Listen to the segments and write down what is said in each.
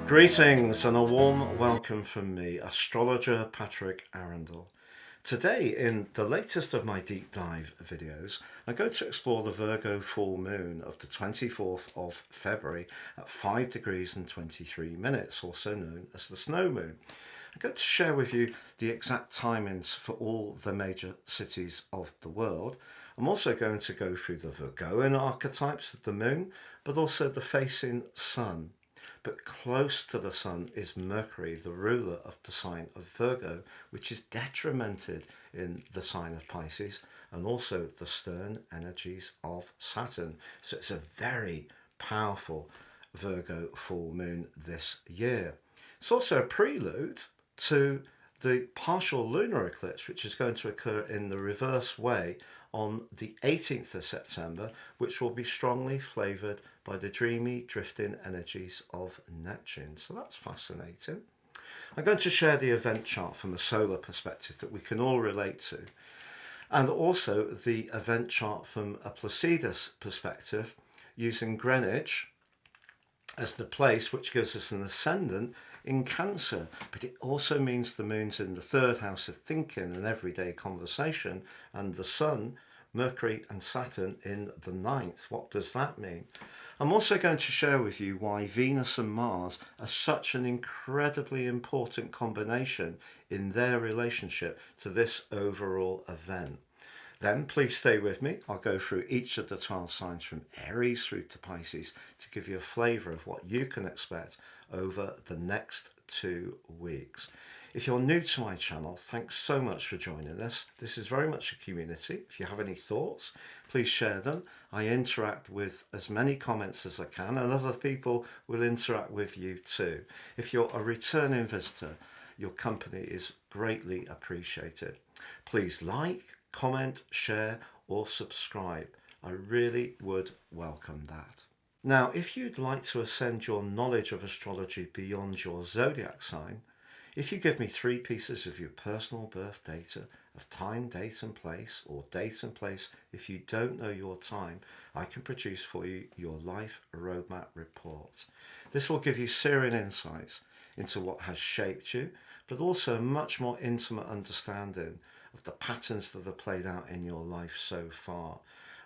Greetings and a warm welcome from me, astrologer Patrick Arundell. Today, in the latest of my deep dive videos, I'm going to explore the Virgo full moon of the 24th of February at 5 degrees and 23 minutes, also known as the snow moon. I'm going to share with you the exact timings for all the major cities of the world. I'm also going to go through the Virgoan archetypes of the moon, but also the facing sun. But close to the sun is Mercury, the ruler of the sign of Virgo, which is detrimented in the sign of Pisces, and also the stern energies of Saturn. So it's a very powerful Virgo full moon this year. It's also a prelude to the partial lunar eclipse, which is going to occur in the reverse way on the 18th of September, which will be strongly flavoured by the dreamy, drifting energies of Neptune. So that's fascinating. I'm going to share the event chart from a solar perspective that we can all relate to, and also the event chart from a Placidus perspective, using Greenwich as the place which gives us an ascendant in Cancer, but it also means the moon's in the third house of thinking and everyday conversation, and the sun, Mercury and Saturn in the ninth. What does that mean? I'm also going to share with you why Venus and Mars are such an incredibly important combination in their relationship to this overall event. Then please stay with me. I'll go through each of the 12 signs from Aries through to Pisces to give you a flavour of what you can expect over the next 2 weeks. If you're new to my channel, thanks so much for joining us. This is very much a community. If you have any thoughts, please share them. I interact with as many comments as I can, and other people will interact with you too. If you're a returning visitor, your company is greatly appreciated. Please like, comment, share or subscribe. I really would welcome that. Now, if you'd like to ascend your knowledge of astrology beyond your zodiac sign, if you give me 3 pieces of your personal birth data of time, date and place, or date and place if you don't know your time, I can produce for you your life roadmap report. This will give you searing insights into what has shaped you, but also a much more intimate understanding of the patterns that are played out in your life so far.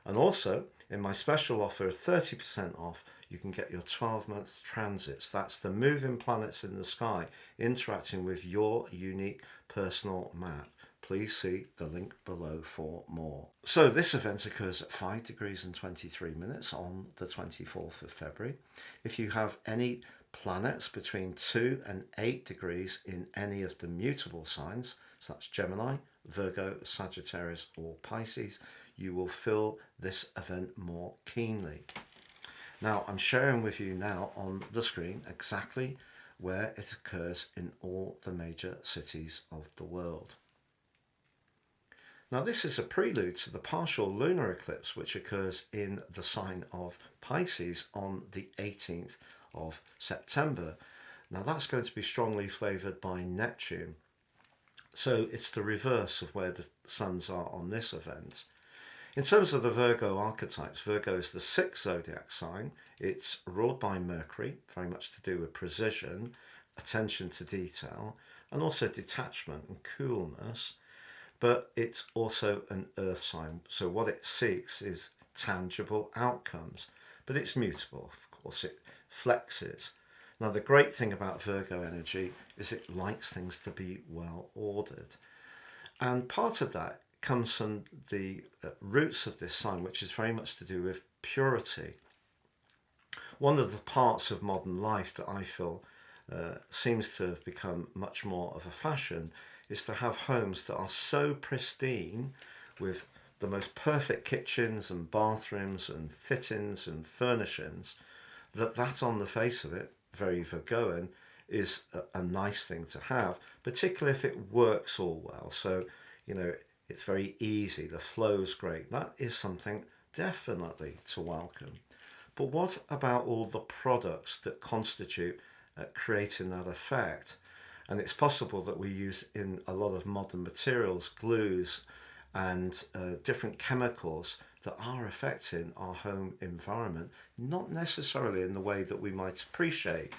And also, in my special offer of 30% off, you can get your 12-month transits. That's the moving planets in the sky interacting with your unique personal map. Please see the link below for more. So this event occurs at 5 degrees and 23 minutes on the 24th of February. If you have any planets between 2 and 8 degrees in any of the mutable signs, so that's Gemini, Virgo, Sagittarius or Pisces, you will feel this event more keenly. Now I'm sharing with you now on the screen exactly where it occurs in all the major cities of the world. Now this is a prelude to the partial lunar eclipse which occurs in the sign of Pisces on the 18th of September. Now that's going to be strongly flavoured by Neptune. So it's the reverse of where the suns are on this event. In terms of the Virgo archetypes, Virgo is the 6th zodiac sign. It's ruled by Mercury, very much to do with precision, attention to detail, and also detachment and coolness. But it's also an earth sign. So what it seeks is tangible outcomes, but it's mutable. Of course, it flexes. Now, the great thing about Virgo energy is it likes things to be well ordered. And part of that comes from the roots of this sign, which is very much to do with purity. One of the parts of modern life that I feel seems to have become much more of a fashion is to have homes that are so pristine with the most perfect kitchens and bathrooms and fittings and furnishings that on the face of it, very Virgoan, is a nice thing to have, particularly if it works all well. So, you know, it's very easy, the flow's great. That is something definitely to welcome. But what about all the products that constitute creating that effect? And it's possible that we use in a lot of modern materials, glues and different chemicals that are affecting our home environment, not necessarily in the way that we might appreciate.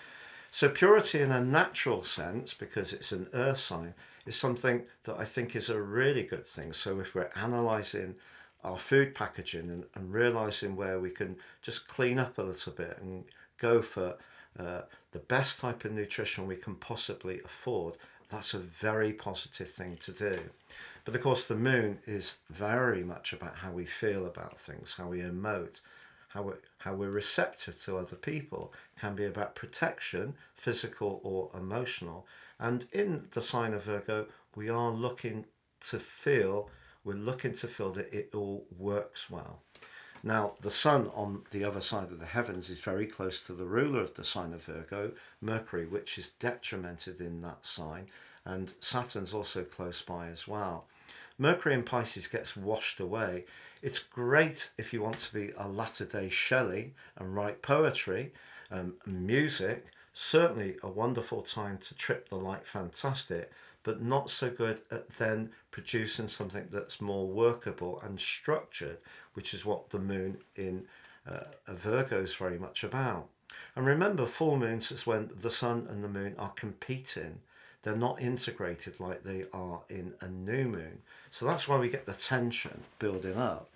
So purity in a natural sense, because it's an earth sign, is something that I think is a really good thing. So if we're analysing our food packaging and realising where we can just clean up a little bit and go for the best type of nutrition we can possibly afford, that's a very positive thing to do. But of course the moon is very much about how we feel about things, how we emote, how we're receptive to other people. Can be about protection, physical or emotional. And in the sign of Virgo, we are looking to feel, that it all works well. Now, the sun on the other side of the heavens is very close to the ruler of the sign of Virgo, Mercury, which is detrimented in that sign, and Saturn's also close by as well. Mercury in Pisces gets washed away. It's great if you want to be a latter-day Shelley and write poetry, music, certainly a wonderful time to trip the light fantastic, but not so good at then producing something that's more workable and structured, which is what the moon in Virgo is very much about. And remember, full moons is when the sun and the moon are competing. They're not integrated like they are in a new moon. So that's why we get the tension building up.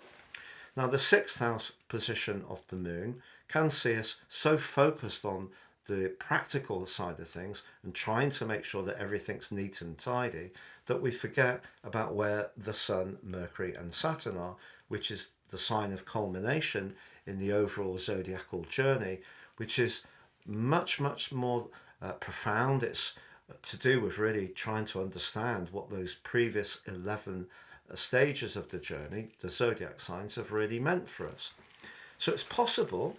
Now, the sixth house position of the moon can see us so focused on the practical side of things and trying to make sure that everything's neat and tidy that we forget about where the sun, Mercury and Saturn are, which is the sign of culmination in the overall zodiacal journey, which is much more profound. It's to do with really trying to understand what those previous 11 stages of the journey, the zodiac signs, have really meant for us. So it's possible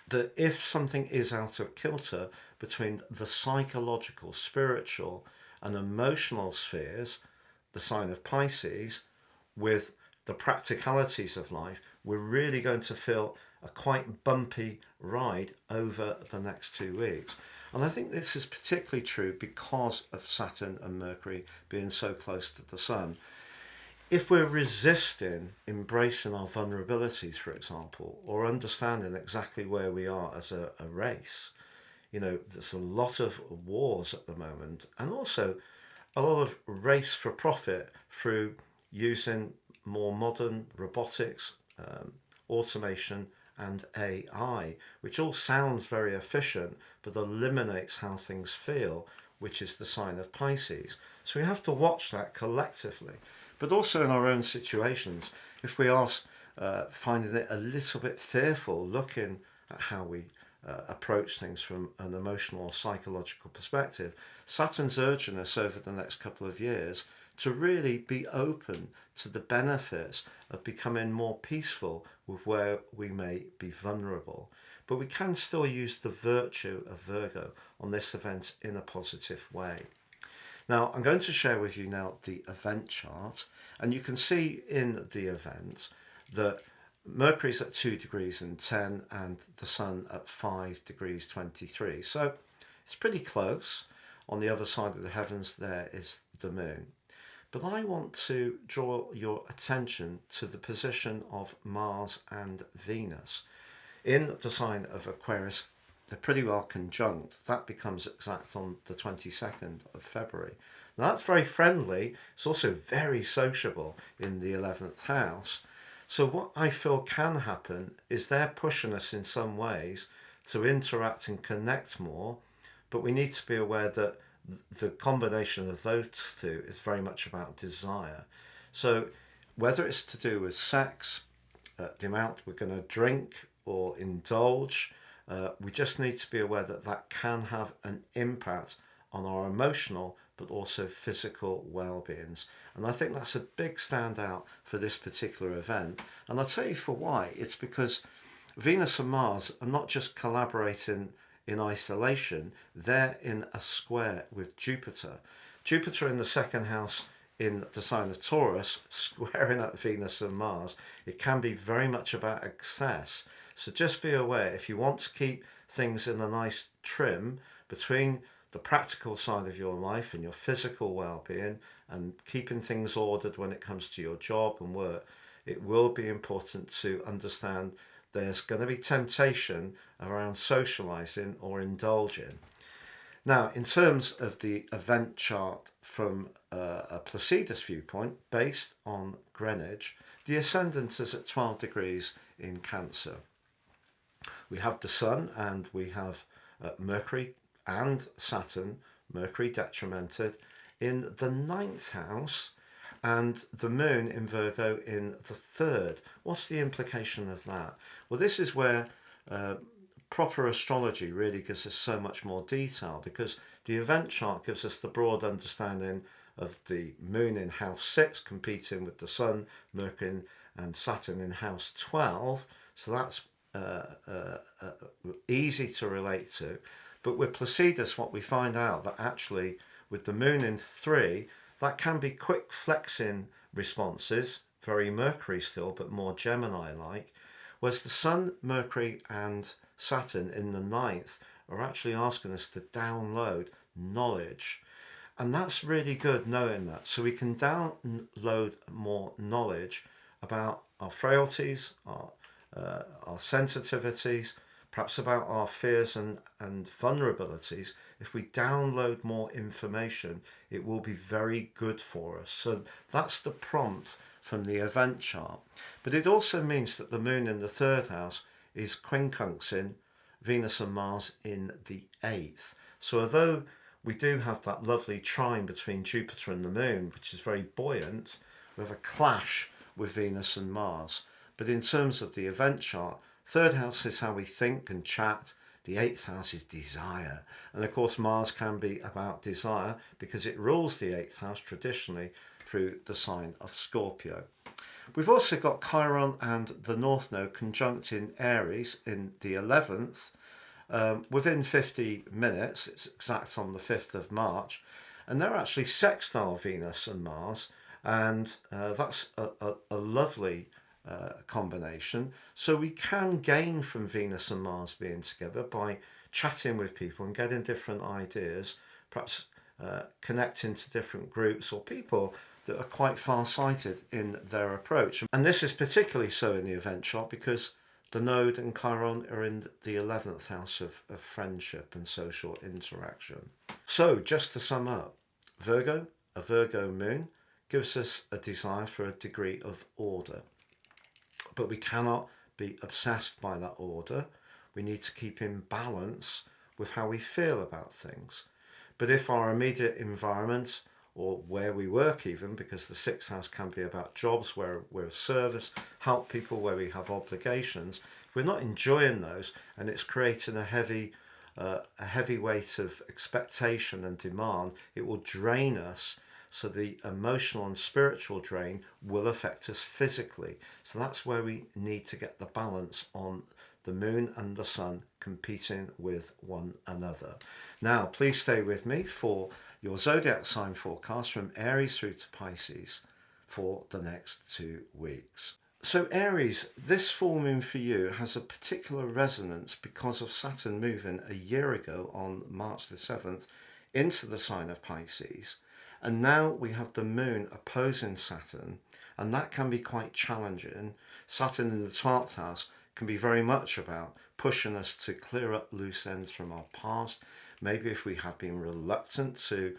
that if something is out of kilter between the psychological, spiritual and emotional spheres, the sign of Pisces, with the practicalities of life, we're really going to feel a quite bumpy ride over the next 2 weeks. And I think this is particularly true because of Saturn and Mercury being so close to the Sun. If we're resisting embracing our vulnerabilities, for example, or understanding exactly where we are as a race, there's a lot of wars at the moment, and also a lot of race for profit through using more modern robotics, automation and AI, which all sounds very efficient but eliminates how things feel, which is the sign of Pisces. So we have to watch that collectively, but also in our own situations. If we are finding it a little bit fearful, looking at how we approach things from an emotional or psychological perspective, Saturn's urging us over the next couple of years to really be open to the benefits of becoming more peaceful with where we may be vulnerable. But we can still use the virtue of Virgo on this event in a positive way. Now, I'm going to share with you now the event chart, and you can see in the event that Mercury's at 2 degrees and 10 and the Sun at 5 degrees 23. So it's pretty close. On the other side of the heavens there is the moon. But I want to draw your attention to the position of Mars and Venus. In the sign of Aquarius, they're pretty well conjunct. That becomes exact on the 22nd of February. Now that's very friendly. It's also very sociable in the 11th house. So what I feel can happen is they're pushing us in some ways to interact and connect more, but we need to be aware that the combination of those two is very much about desire. So whether it's to do with sex, the amount we're going to drink or indulge, we just need to be aware that that can have an impact on our emotional but also physical well-beings. And I think that's a big standout for this particular event. And I'll tell you for why. It's because Venus and Mars are not just collaborating in isolation, they're in a square with Jupiter. Jupiter in the second house in the sign of Taurus, squaring up Venus and Mars. It can be very much about excess. So just be aware, if you want to keep things in a nice trim between the practical side of your life and your physical well-being and keeping things ordered when it comes to your job and work, it will be important to understand there's going to be temptation around socializing or indulging. Now, in terms of the event chart from a Placidus viewpoint, based on Greenwich, the ascendant is at 12 degrees in Cancer. We have the Sun and we have Mercury and Saturn, Mercury detrimented, in the 9th house, and the Moon in Virgo in the 3rd. What's the implication of that? Well, this is where proper astrology really gives us so much more detail, because the event chart gives us the broad understanding of the Moon in house 6 competing with the Sun, Mercury and Saturn in house 12. So that's easy to relate to. But with Placidus, what we find out that actually with the Moon in 3, that can be quick flexing responses, very Mercury still, but more Gemini-like, whereas the Sun, Mercury and Saturn in the 9th are actually asking us to download knowledge. And that's really good knowing that. So we can download more knowledge about our frailties, our sensitivities, perhaps about our fears and vulnerabilities. If we download more information, it will be very good for us. So that's the prompt from the event chart. But it also means that the Moon in the 3rd house is quincunxing Venus and Mars in the 8th. So although we do have that lovely trine between Jupiter and the Moon, which is very buoyant, we have a clash with Venus and Mars. But in terms of the event chart, 3rd house is how we think and chat. The 8th house is desire. And of course, Mars can be about desire because it rules the 8th house traditionally through the sign of Scorpio. We've also got Chiron and the North Node conjunct in Aries in the 11th. Within 50 minutes, it's exact on the 5th of March, and they're actually sextile Venus and Mars, and that's a lovely combination. So we can gain from Venus and Mars being together by chatting with people and getting different ideas, perhaps connecting to different groups or people that are quite far-sighted in their approach. And this is particularly so in the event chart because the Node and Chiron are in the 11th house of friendship and social interaction. So just to sum up, Virgo, a Virgo moon, gives us a desire for a degree of order. But we cannot be obsessed by that order. We need to keep in balance with how we feel about things. But if our immediate environment, or where we work even, because the 6th house can be about jobs where we're of service, help people where we have obligations, if we're not enjoying those and it's creating a heavy weight of expectation and demand, it will drain us. So the emotional and spiritual drain will affect us physically. So that's where we need to get the balance on the Moon and the Sun competing with one another. Now, please stay with me for your zodiac sign forecast from Aries through to Pisces for the next 2 weeks. So Aries, this full moon for you has a particular resonance because of Saturn moving a year ago on March the 7th into the sign of Pisces. And now we have the Moon opposing Saturn, and that can be quite challenging. Saturn in the 12th house can be very much about pushing us to clear up loose ends from our past. Maybe if we have been reluctant to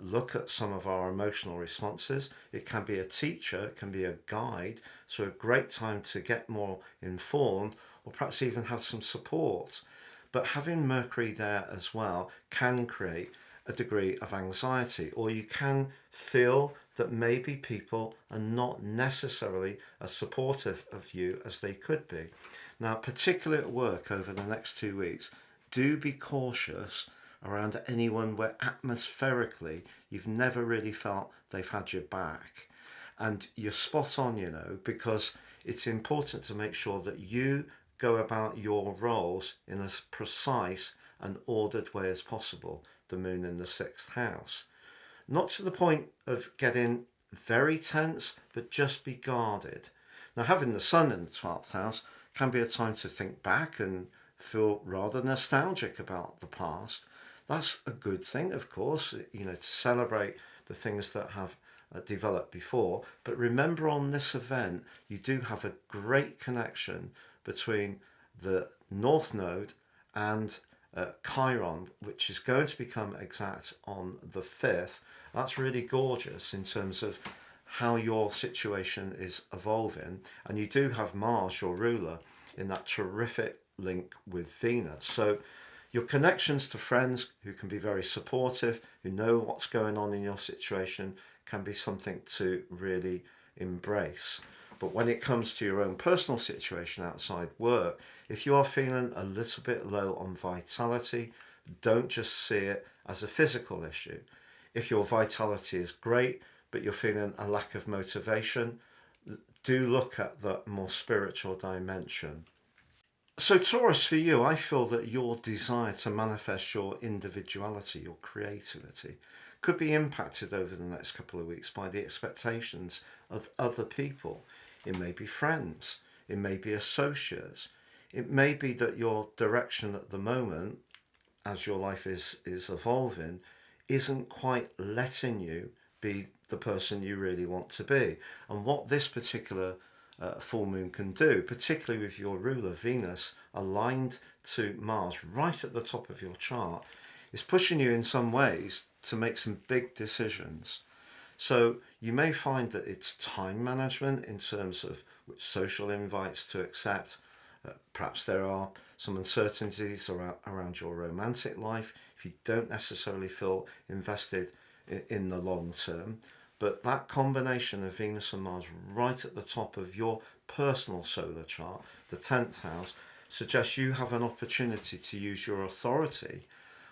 look at some of our emotional responses, it can be a teacher, it can be a guide, so a great time to get more informed or perhaps even have some support. But having Mercury there as well can create a degree of anxiety, or you can feel that maybe people are not necessarily as supportive of you as they could be. Now, particularly at work over the next 2 weeks, do be cautious around anyone where atmospherically you've never really felt they've had your back. And you're spot on, you know, because it's important to make sure that you go about your roles in as precise and ordered way as possible. The Moon in the 6th house. Not to the point of getting very tense, but just be guarded. Now, having the Sun in the 12th house can be a time to think back and feel rather nostalgic about the past. That's a good thing, of course, you know, to celebrate the things that have developed before. But remember, on this event, you do have a great connection between the North Node and Chiron, which is going to become exact on the 5th. That's really gorgeous in terms of how your situation is evolving. And you do have Mars, your ruler, in that terrific link with Venus. So your connections to friends who can be very supportive, who know what's going on in your situation, can be something to really embrace. But when it comes to your own personal situation outside work, if you are feeling a little bit low on vitality, don't just see it as a physical issue. If your vitality is great, but you're feeling a lack of motivation, do look at the more spiritual dimension. So Taurus, for you, I feel that your desire to manifest your individuality, your creativity, could be impacted over the next couple of weeks by the expectations of other people. It may be friends, it may be associates, it may be that your direction at the moment, as your life is evolving, isn't quite letting you be the person you really want to be. And what this particular full moon can do, particularly with your ruler Venus aligned to Mars right at the top of your chart, is pushing you in some ways to make some big decisions. So you may find that it's time management in terms of which social invites to accept. Perhaps there are some uncertainties around your romantic life if you don't necessarily feel invested in the long term. But that combination of Venus and Mars right at the top of your personal solar chart, the 10th house, suggests you have an opportunity to use your authority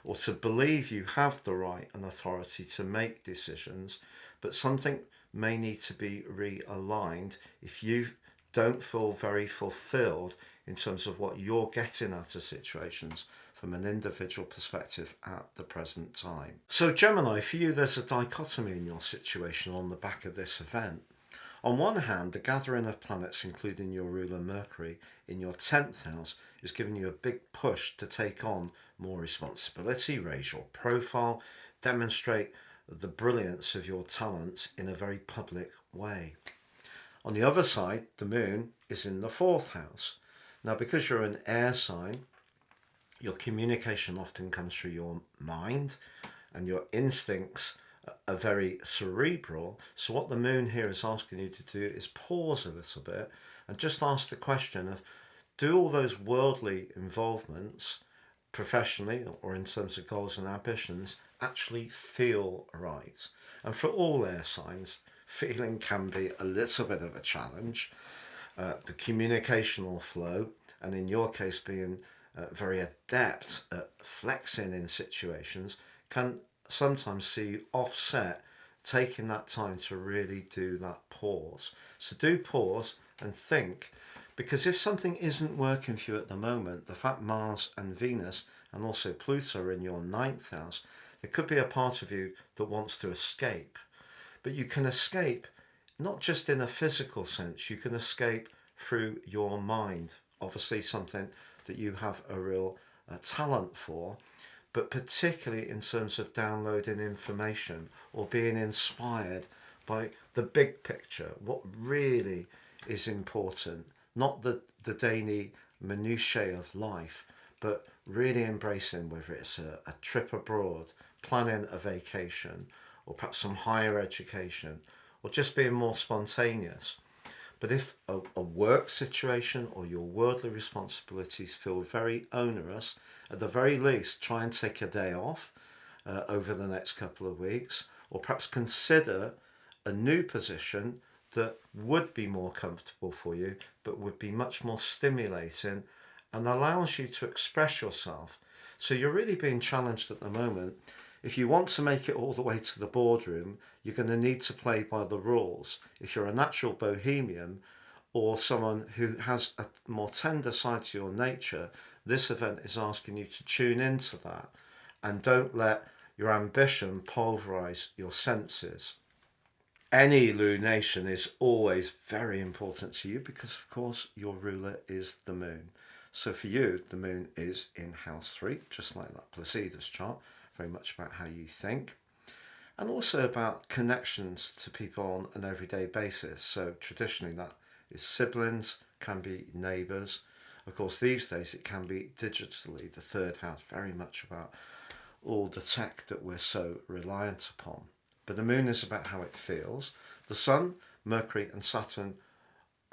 or to believe you have the right and authority to make decisions, but something may need to be realigned if you don't feel very fulfilled in terms of what you're getting out of situations from an individual perspective at the present time. So Gemini, for you, there's a dichotomy in your situation on the back of this event. On one hand, the gathering of planets, including your ruler Mercury, in your 10th house is giving you a big push to take on more responsibility, raise your profile, demonstrate the brilliance of your talents in a very public way. On the other side, the moon is in the 4th house. Now, because you're an air sign, your communication often comes through your mind and your instincts are very cerebral. So what the moon here is asking you to do is pause a little bit and just ask the question of, do all those worldly involvements professionally or in terms of goals and ambitions actually feel right? And for all air signs, feeling can be a little bit of a challenge. The communicational flow, and in your case being very adept at flexing in situations, can sometimes see you offset taking that time to really do that pause. So do pause and think, because if something isn't working for you at the moment, the fact Mars and Venus and also Pluto are in your 9th house, there could be a part of you that wants to escape. But you can escape not just in a physical sense, you can escape through your mind. Obviously something that you have a real talent for, but particularly in terms of downloading information or being inspired by the big picture, what really is important, not the daily minutiae of life, but really embracing whether it's a trip abroad, planning a vacation, or perhaps some higher education, or just being more spontaneous. But if a work situation or your worldly responsibilities feel very onerous, at the very least, try and take a day off over the next couple of weeks, or perhaps consider a new position that would be more comfortable for you, but would be much more stimulating and allows you to express yourself. So you're really being challenged at the moment. If you want to make it all the way to the boardroom, you're going to need to play by the rules. If you're a natural bohemian or someone who has a more tender side to your nature, this event is asking you to tune into that and don't let your ambition pulverize your senses. Any lunation is always very important to you because, of course, your ruler is the moon. So for you, the moon is in house 3, just like that Placidus chart. Very much about how you think, and also about connections to people on an everyday basis. So traditionally that is siblings, can be neighbours, Of course, these days it can be digitally. The third house, very much about all the tech that we're so reliant upon. But the moon is about how it feels. The sun, Mercury and Saturn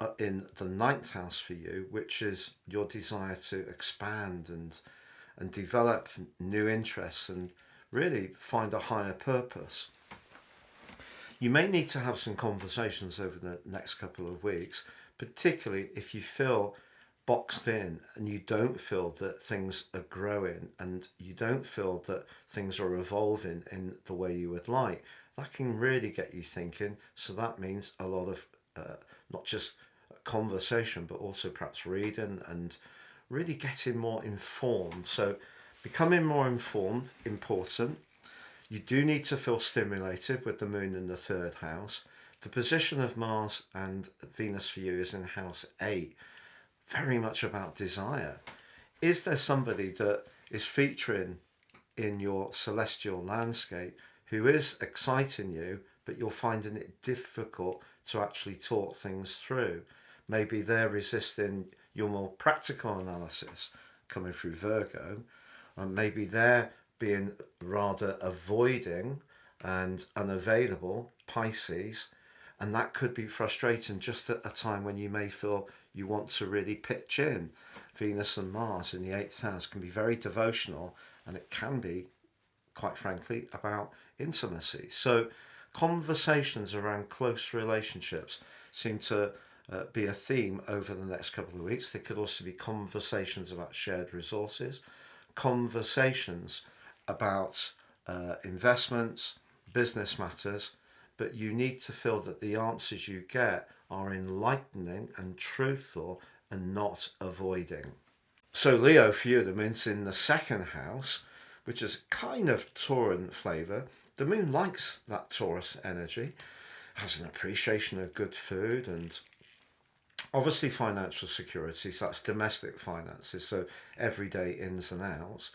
are in the ninth house for you, which is your desire to expand and develop new interests and really find a higher purpose. You may need to have some conversations over the next couple of weeks, particularly if you feel boxed in and you don't feel that things are growing and you don't feel that things are evolving in the way you would like. That can really get you thinking. So that means a lot of not just conversation, but also perhaps reading and really getting more informed. So becoming more informed, important. You do need to feel stimulated with the moon in the third house. The position of Mars and Venus for you is in house 8, very much about desire. Is there somebody that is featuring in your celestial landscape who is exciting you, but you're finding it difficult to actually talk things through? Maybe they're resisting your more practical analysis coming through Virgo, and maybe they're being rather avoiding and unavailable, Pisces, and that could be frustrating just at a time when you may feel you want to really pitch in. Venus and Mars in the 8th house can be very devotional, and it can be, quite frankly, about intimacy. So conversations around close relationships seem to be a theme over the next couple of weeks. There could also be conversations about shared resources, conversations about investments, business matters, but you need to feel that the answers you get are enlightening and truthful and not avoiding. So Leo, for you, the moon's in the 2nd house, which is kind of Tauran flavour. The moon likes that Taurus energy, has an appreciation of good food and obviously financial security, so that's domestic finances, so everyday ins and outs.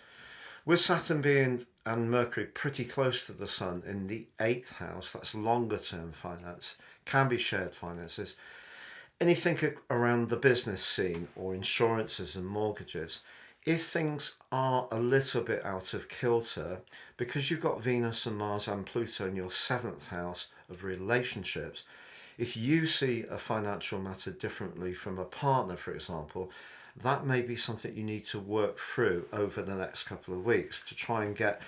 With Saturn being and Mercury pretty close to the Sun in the 8th house, that's longer term finance, can be shared finances. Anything around the business scene or insurances and mortgages. If things are a little bit out of kilter, because you've got Venus and Mars and Pluto in your 7th house of relationships, if you see a financial matter differently from a partner, for example, that may be something you need to work through over the next couple of weeks to try and get,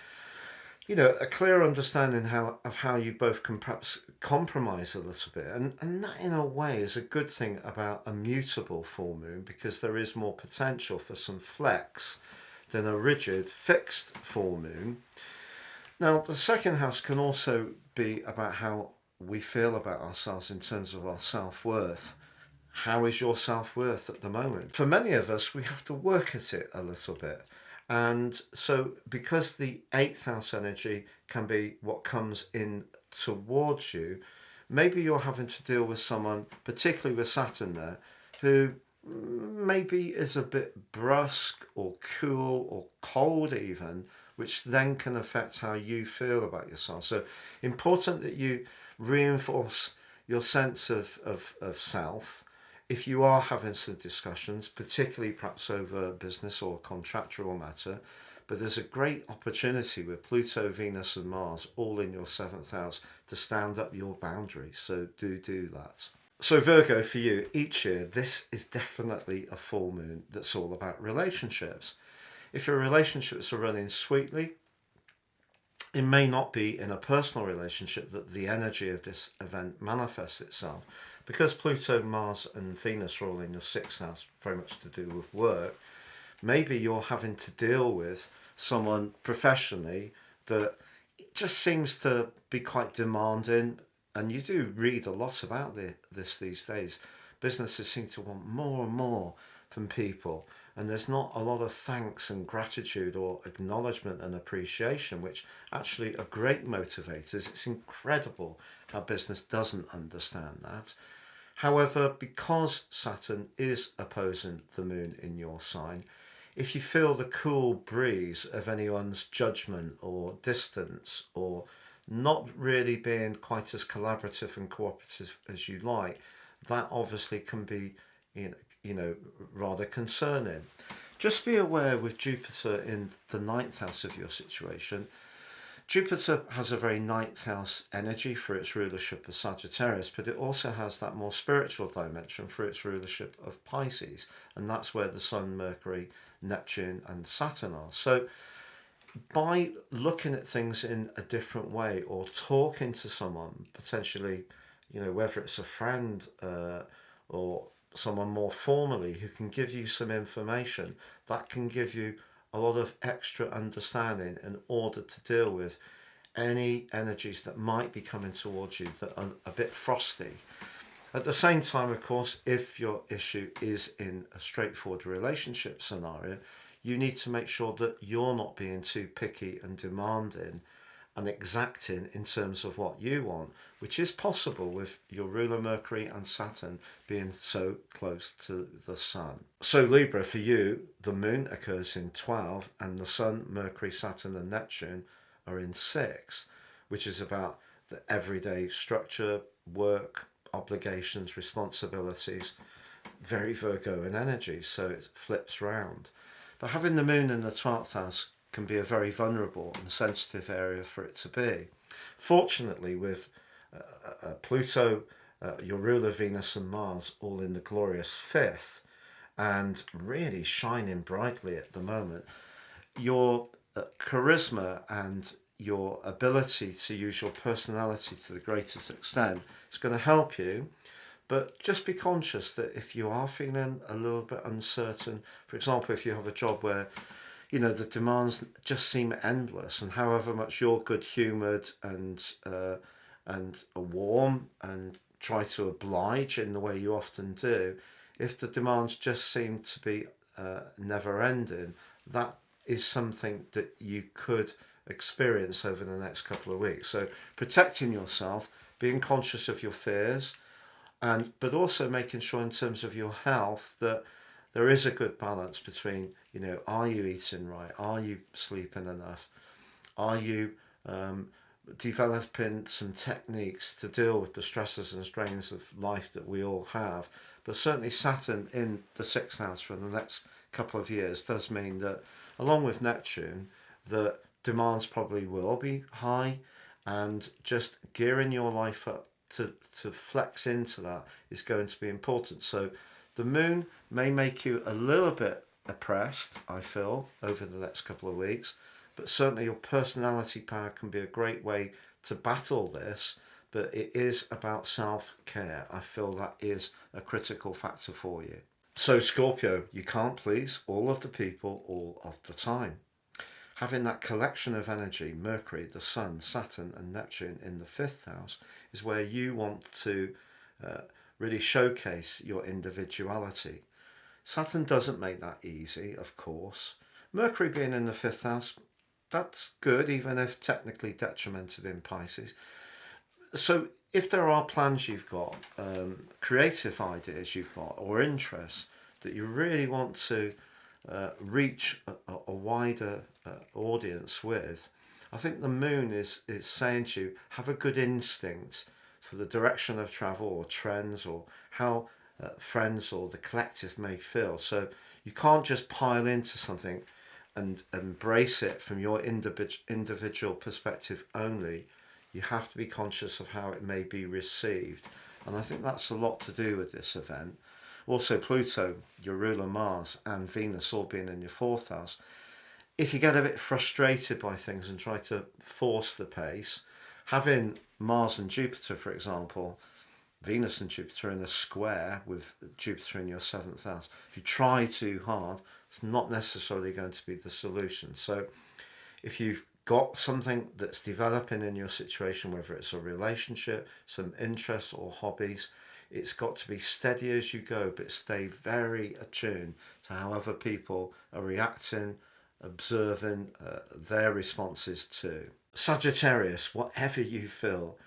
a clear understanding of how you both can perhaps compromise a little bit. And that in a way is a good thing about a mutable full moon, because there is more potential for some flex than a rigid fixed full moon. Now, the 2nd house can also be about how we feel about ourselves in terms of our self-worth. How is your self-worth at the moment? For many of us, we have to work at it a little bit. And so because the 8th house energy can be what comes in towards you, maybe you're having to deal with someone, particularly with Saturn there, who maybe is a bit brusque or cool or cold even, which then can affect how you feel about yourself. So important that you reinforce your sense of self. If you are having some discussions, particularly perhaps over business or contractual matter, but there's a great opportunity with Pluto, Venus and Mars all in your 7th house to stand up your boundaries. So do that. So Virgo, for you, each year, this is definitely a full moon that's all about relationships. If your relationships are running sweetly, it may not be in a personal relationship that the energy of this event manifests itself. Because Pluto, Mars and Venus are all in your 6th house, very much to do with work, maybe you're having to deal with someone professionally that just seems to be quite demanding. And you do read a lot about this these days. Businesses seem to want more and more from people, and there's not a lot of thanks and gratitude or acknowledgement and appreciation, which actually are great motivators. It's incredible how business doesn't understand that. However, because Saturn is opposing the moon in your sign, if you feel the cool breeze of anyone's judgment or distance, or not really being quite as collaborative and cooperative as you like, that obviously can be you know, rather concerning. Just be aware with Jupiter in the ninth house of your situation. Jupiter has a very ninth house energy for its rulership of Sagittarius, but it also has that more spiritual dimension for its rulership of Pisces, and that's where the Sun, Mercury, Neptune, and Saturn are. So, by looking at things in a different way or talking to someone, potentially, you know, whether it's a friend or someone more formally who can give you some information, that can give you a lot of extra understanding in order to deal with any energies that might be coming towards you that are a bit frosty. At the same time, of course, if your issue is in a straightforward relationship scenario, you need to make sure that you're not being too picky and demanding and exacting in terms of what you want, which is possible with your ruler Mercury and Saturn being so close to the Sun. So Libra, for you, the Moon occurs in 12 and the Sun, Mercury, Saturn and Neptune are in 6, which is about the everyday structure, work, obligations, responsibilities, very Virgo in energy, so it flips round. But having the Moon in the 12th house can be a very vulnerable and sensitive area for it to be. Fortunately, with Pluto, your ruler Venus and Mars all in the glorious 5th and really shining brightly at the moment, your charisma and your ability to use your personality to the greatest extent is going to help you. But just be conscious that if you are feeling a little bit uncertain, for example, if you have a job where, you know, the demands just seem endless, and however much you're good-humoured and warm and try to oblige in the way you often do, if the demands just seem to be never-ending, that is something that you could experience over the next couple of weeks. So protecting yourself, being conscious of your fears, but also making sure in terms of your health that there is a good balance between, you know, are you eating right? Are you sleeping enough? Are you developing some techniques to deal with the stresses and strains of life that we all have? But certainly Saturn in the 6th house for the next couple of years does mean that, along with Neptune, that demands probably will be high, and just gearing your life up to flex into that is going to be important. So the Moon may make you a little bit oppressed, I feel, over the next couple of weeks, but certainly your personality power can be a great way to battle this. But it is about self-care. I feel that is a critical factor for you. So Scorpio, you can't please all of the people all of the time. Having that collection of energy, Mercury, the Sun, Saturn and Neptune in the 5th house, is where you want to really showcase your individuality. Saturn doesn't make that easy, of course. Mercury being in the 5th house, that's good, even if technically detrimented in Pisces. So if there are plans you've got, creative ideas you've got, or interests that you really want to reach a wider audience with, I think the Moon is saying to you, have a good instinct for the direction of travel or trends or how friends or the collective may feel. So you can't just pile into something and embrace it from your individual perspective only. You have to be conscious of how it may be received. And I think that's a lot to do with this event. Also, Pluto, your ruler Mars, and Venus all being in your 4th house. If you get a bit frustrated by things and try to force the pace, having Mars and Jupiter, for example, Venus and Jupiter in a square with Jupiter in your 7th house, if you try too hard, it's not necessarily going to be the solution. So if you've got something that's developing in your situation, whether it's a relationship, some interests or hobbies, it's got to be steady as you go, but stay very attuned to how other people are reacting, observing their responses too. Sagittarius, whatever you feel,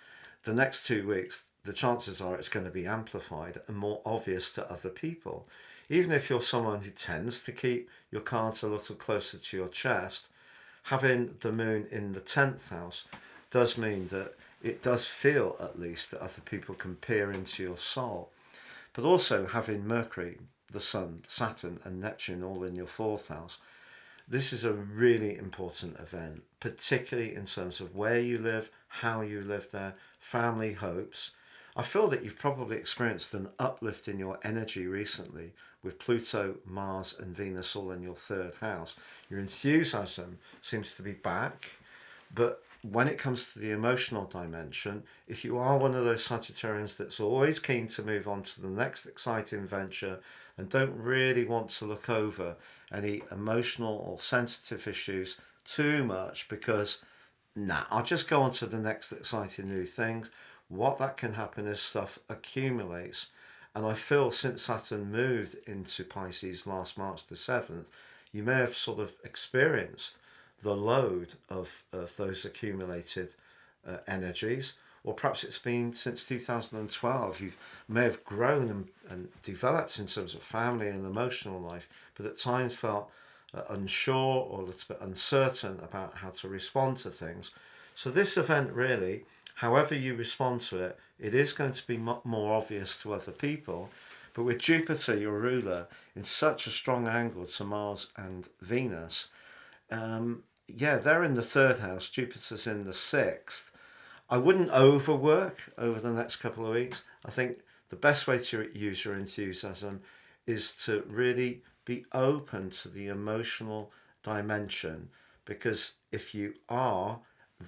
the next 2 weeks, the chances are it's going to be amplified and more obvious to other people. Even if you're someone who tends to keep your cards a little closer to your chest, having the Moon in the 10th house does mean that it does feel, at least, that other people can peer into your soul. but also having Mercury, the Sun, Saturn and Neptune all in your fourth house. This is a really important event, particularly in terms of where you live, how you live there, family hopes. I feel that you've probably experienced an uplift in your energy recently with Pluto, Mars and Venus all in your third house. Your enthusiasm seems to be back, but when it comes to the emotional dimension, if you are one of those Sagittarians that's always keen to move on to the next exciting venture and don't really want to look over any emotional or sensitive issues too much because, I'll just go on to the next exciting new things. What that can happen is stuff accumulates. And I feel since Saturn moved into Pisces last March the 7th, you may have sort of experienced the load of those accumulated energies, or perhaps it's been since 2012. You may have grown and developed in terms of family and emotional life, but at times felt unsure or a little bit uncertain about how to respond to things. So this event really, however you respond to it, it is going to be more obvious to other people. But with Jupiter, your ruler, in such a strong angle to Mars and Venus, they're in the third house. Jupiter's in the sixth. I wouldn't overwork over the next couple of weeks. I think the best way to use your enthusiasm is to really be open to the emotional dimension, because if you are,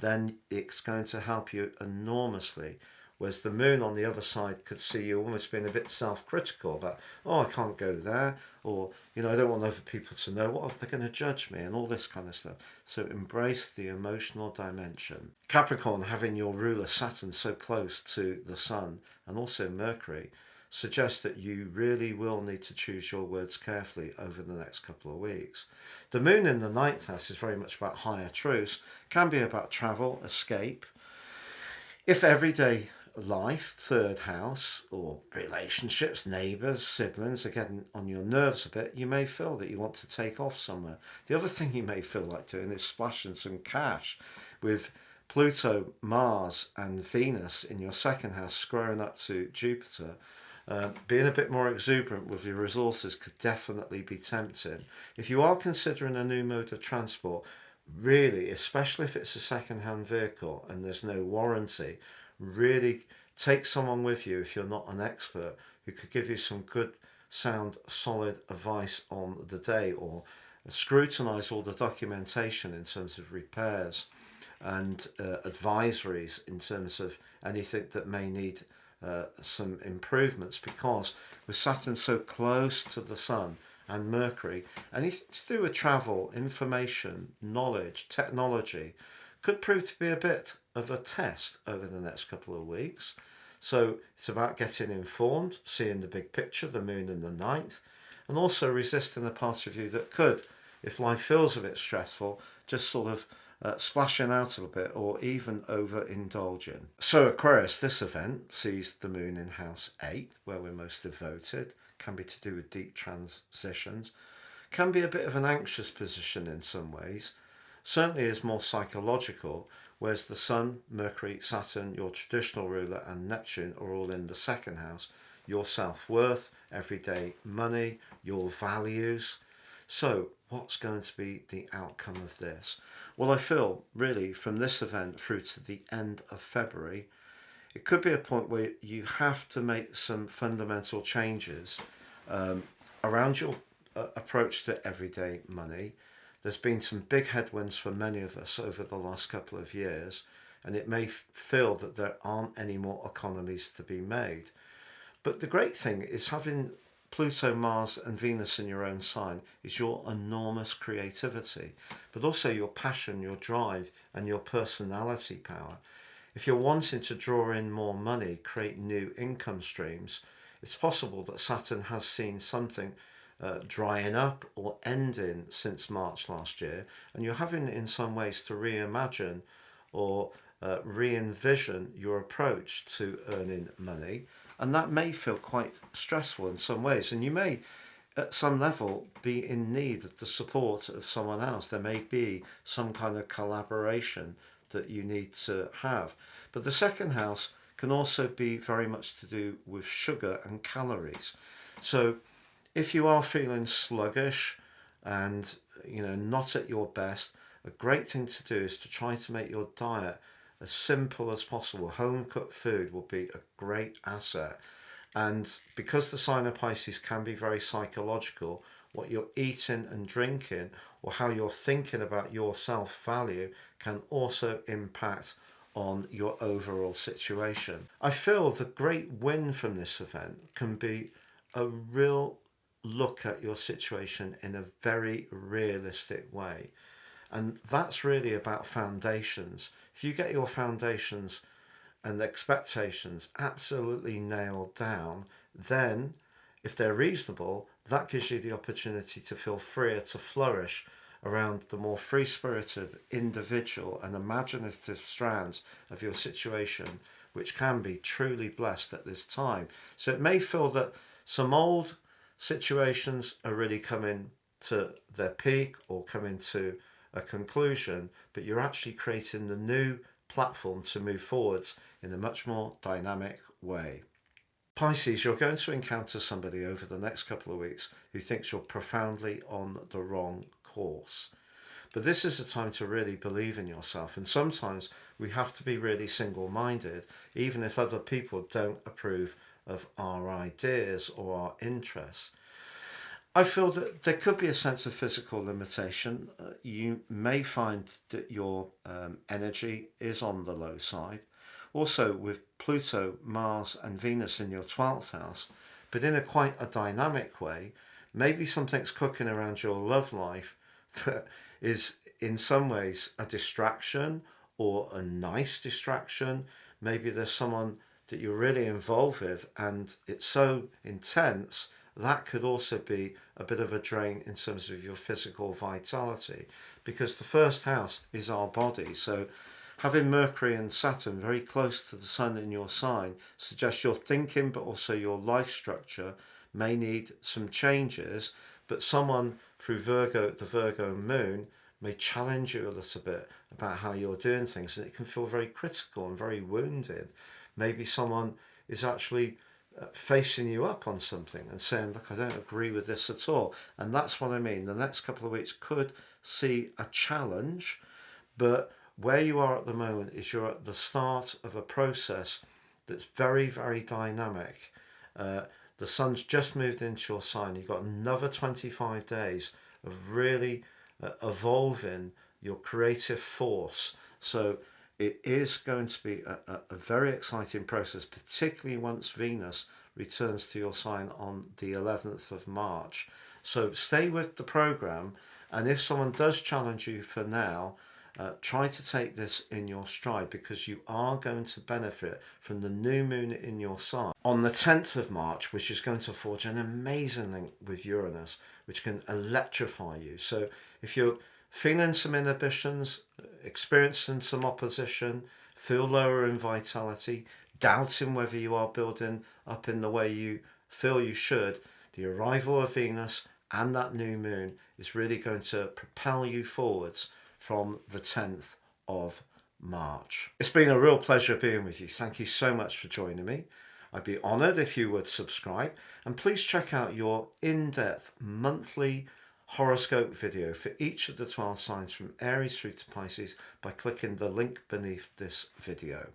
then it's going to help you enormously. Whereas the moon on the other side could see you almost being a bit self-critical about, I can't go there, or, I don't want other people to know, what if they're going to judge me, and all this kind of stuff. So embrace the emotional dimension. Capricorn, having your ruler Saturn so close to the Sun and also Mercury, suggests that you really will need to choose your words carefully over the next couple of weeks. The moon in the ninth house is very much about higher truths, can be about travel, escape. If everyday life, third house, or relationships, neighbours, siblings are getting on your nerves a bit, you may feel that you want to take off somewhere. The other thing you may feel like doing is splashing some cash. With Pluto, Mars and Venus in your second house squaring up to Jupiter, being a bit more exuberant with your resources could definitely be tempting. If you are considering a new mode of transport, really, especially if it's a second-hand vehicle and there's no warranty, really take someone with you if you're not an expert who could give you some good, sound, solid advice on the day, or scrutinise all the documentation in terms of repairs and advisories in terms of anything that may need some improvements, because with Saturn so close to the Sun and Mercury, anything to do with travel, information, knowledge, technology could prove to be a bit of a test over the next couple of weeks. So it's about getting informed, seeing the big picture, the moon in the ninth, and also resisting the part of you that could, if life feels a bit stressful, just sort of splashing out a little bit or even overindulging. So Aquarius, this event sees the moon in house 8, where we're most devoted, can be to do with deep transitions, can be a bit of an anxious position in some ways, certainly is more psychological, whereas the Sun, Mercury, Saturn, your traditional ruler and Neptune are all in the second house, your self-worth, everyday money, your values. So what's going to be the outcome of this? Well, I feel really from this event through to the end of February, it could be a point where you have to make some fundamental changes around your approach to everyday money. There's been some big headwinds for many of us over the last couple of years, and it may feel that there aren't any more economies to be made. But the great thing is having Pluto, Mars and Venus in your own sign is your enormous creativity, but also your passion, your drive and your personality power. If you're wanting to draw in more money, create new income streams, it's possible that Saturn has seen something drying up or ending since March last year, and you're having in some ways to reimagine or re-envision your approach to earning money. And that may feel quite stressful in some ways, and you may at some level be in need of the support of someone else. There may be some kind of collaboration that you need to have. But the second house can also be very much to do with sugar and calories. So if you are feeling sluggish and not at your best, a great thing to do is to try to make your diet as simple as possible. Home cooked food will be a great asset. And because the sign of Pisces can be very psychological, what you're eating and drinking or how you're thinking about your self-value can also impact on your overall situation. I feel the great win from this event can be a real look at your situation in a very realistic way. And that's really about foundations. If you get your foundations and expectations absolutely nailed down, then if they're reasonable, that gives you the opportunity to feel freer to flourish around the more free-spirited, individual and imaginative strands of your situation, which can be truly blessed at this time. So it may feel that some old situations are really coming to their peak or coming to a conclusion, but you're actually creating the new platform to move forwards in a much more dynamic way. Pisces, you're going to encounter somebody over the next couple of weeks who thinks you're profoundly on the wrong course. But this is a time to really believe in yourself, and sometimes we have to be really single-minded, even if other people don't approve of our ideas or our interests. I feel that there could be a sense of physical limitation. You may find that your energy is on the low side. Also with Pluto, Mars and Venus in your 12th house, but in quite a dynamic way, maybe something's cooking around your love life that is in some ways a distraction or a nice distraction. Maybe there's someone that you're really involved with and it's so intense that could also be a bit of a drain in terms of your physical vitality, because the first house is our body. So having Mercury and Saturn very close to the Sun in your sign suggests your thinking but also your life structure may need some changes, but someone through Virgo, the Virgo moon, may challenge you a little bit about how you're doing things, and it can feel very critical and very wounded. Maybe someone is actually facing you up on something and saying, look, I don't agree with this at all. And that's what I mean. The next couple of weeks could see a challenge, but where you are at the moment is you're at the start of a process that's very, very dynamic. The Sun's just moved into your sign. You've got another 25 days of really evolving your creative force. So it is going to be a very exciting process, particularly once Venus returns to your sign on the 11th of March. So stay with the program, and if someone does challenge you for now, try to take this in your stride, because you are going to benefit from the new moon in your sign on the 10th of March, which is going to forge an amazing link with Uranus, which can electrify you. So if you're feeling some inhibitions, experiencing some opposition, feel lower in vitality, doubting whether you are building up in the way you feel you should, the arrival of Venus and that new moon is really going to propel you forwards from the 10th of March. It's been a real pleasure being with you. Thank you so much for joining me. I'd be honoured if you would subscribe, and please check out your in-depth monthly horoscope video for each of the 12 signs from Aries through to Pisces by clicking the link beneath this video.